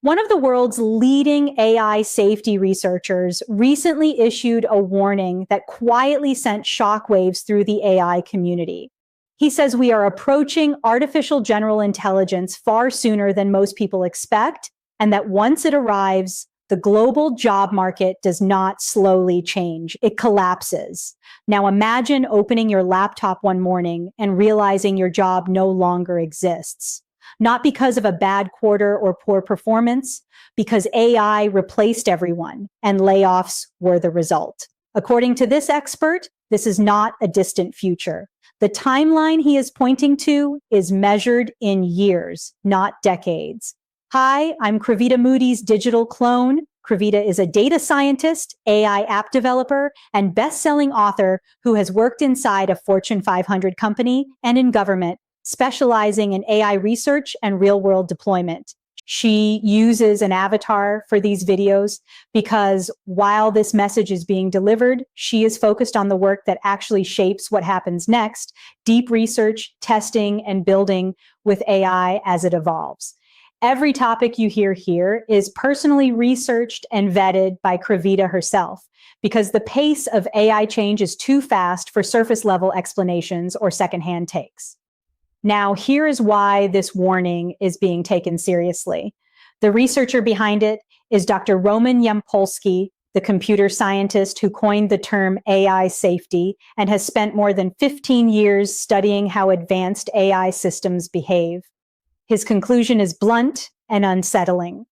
One of the world's leading AI safety researchers recently issued a warning that quietly sent shockwaves through the AI community. He says we are approaching artificial general intelligence far sooner than most people expect, and that once it arrives, the global job market does not slowly change, it collapses. Now imagine opening your laptop one morning and realizing your job no longer exists. Not because of a bad quarter or poor performance, because AI replaced everyone and layoffs were the result. According to this expert, this is not a distant future. The timeline he is pointing to is measured in years, not decades. Hi, I'm Kravita Moody's digital clone. Kravita is a data scientist, AI app developer, and best-selling author who has worked inside a Fortune 500 company and in government, specializing in AI research and real-world deployment. She uses an avatar for these videos because while this message is being delivered, she is focused on the work that actually shapes what happens next, deep research, testing, and building with AI as it evolves. Every topic you hear here is personally researched and vetted by Kravita herself, because the pace of AI change is too fast for surface-level explanations or secondhand takes. Now, here is why this warning is being taken seriously. The researcher behind it is Dr. Roman Yampolskiy, the computer scientist who coined the term AI safety and has spent more than 15 years studying how advanced AI systems behave. His conclusion is blunt and unsettling.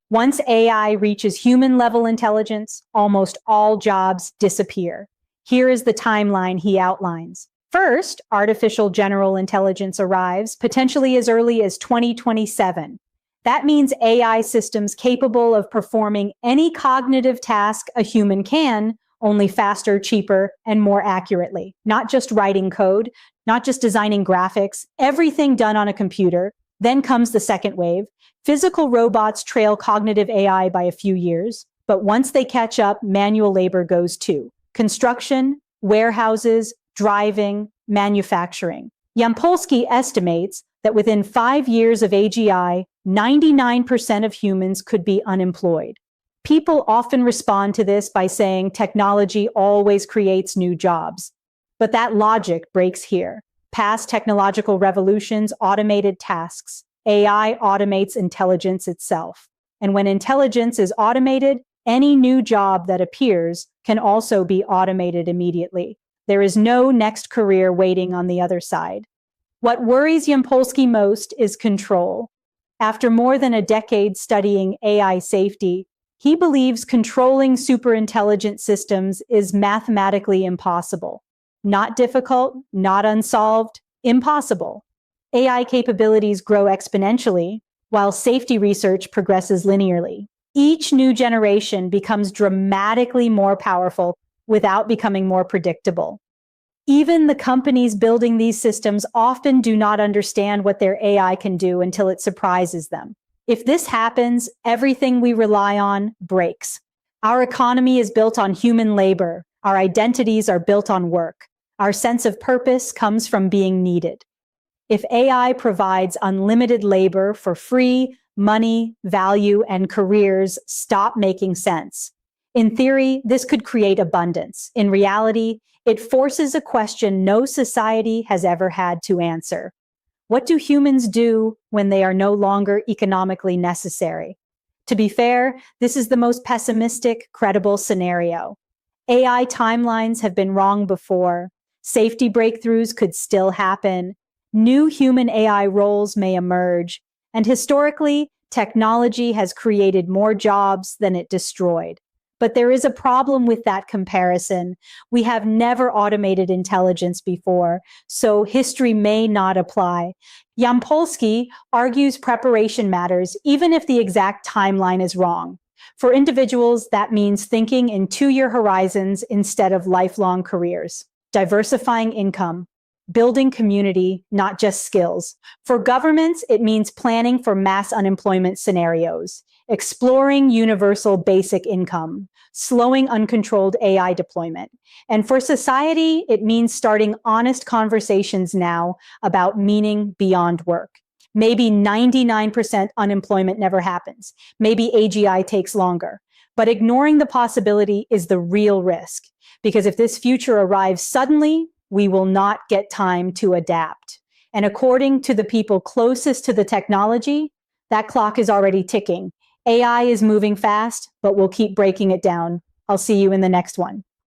Once AI reaches human-level intelligence, almost all jobs disappear. Here is the timeline he outlines. First, artificial general intelligence arrives, potentially as early as 2027. That means AI systems capable of performing any cognitive task a human can, only faster, cheaper, and more accurately. Not just writing code, not just designing graphics, everything done on a computer. Then comes the second wave. Physical robots trail cognitive AI by a few years, but once they catch up, manual labor goes too. Construction, warehouses, driving, manufacturing. Yampolskiy estimates that within 5 years of AGI, 99% of humans could be unemployed. People often respond to this by saying technology always creates new jobs. But that logic breaks here. Past technological revolutions automated tasks. AI automates intelligence itself. And when intelligence is automated, any new job that appears can also be automated immediately. There is no next career waiting on the other side. What worries Yampolskiy most is control. After more than a decade studying AI safety, he believes controlling superintelligent systems is mathematically impossible. Not difficult, not unsolved, impossible. AI capabilities grow exponentially, while safety research progresses linearly. Each new generation becomes dramatically more powerful without becoming more predictable. Even the companies building these systems often do not understand what their AI can do until it surprises them. If this happens, everything we rely on breaks. Our economy is built on human labor. Our identities are built on work. Our sense of purpose comes from being needed. If AI provides unlimited labor for free, money, value, and careers stop making sense. In theory, this could create abundance. In reality, it forces a question no society has ever had to answer. What do humans do when they are no longer economically necessary? To be fair, this is the most pessimistic, credible scenario. AI timelines have been wrong before. Safety breakthroughs could still happen. New human AI roles may emerge. And historically, technology has created more jobs than it destroyed. But there is a problem with that comparison. We have never automated intelligence before, so history may not apply. Yampolskiy argues preparation matters, even if the exact timeline is wrong. For individuals, that means thinking in 2-year horizons instead of lifelong careers. Diversifying income, building community, not just skills. For governments, it means planning for mass unemployment scenarios, exploring universal basic income, slowing uncontrolled AI deployment. And for society, it means starting honest conversations now about meaning beyond work. Maybe 99% unemployment never happens. Maybe AGI takes longer. But ignoring the possibility is the real risk, because if this future arrives suddenly, we will not get time to adapt. And according to the people closest to the technology, that clock is already ticking. AI is moving fast, but we'll keep breaking it down. I'll see you in the next one.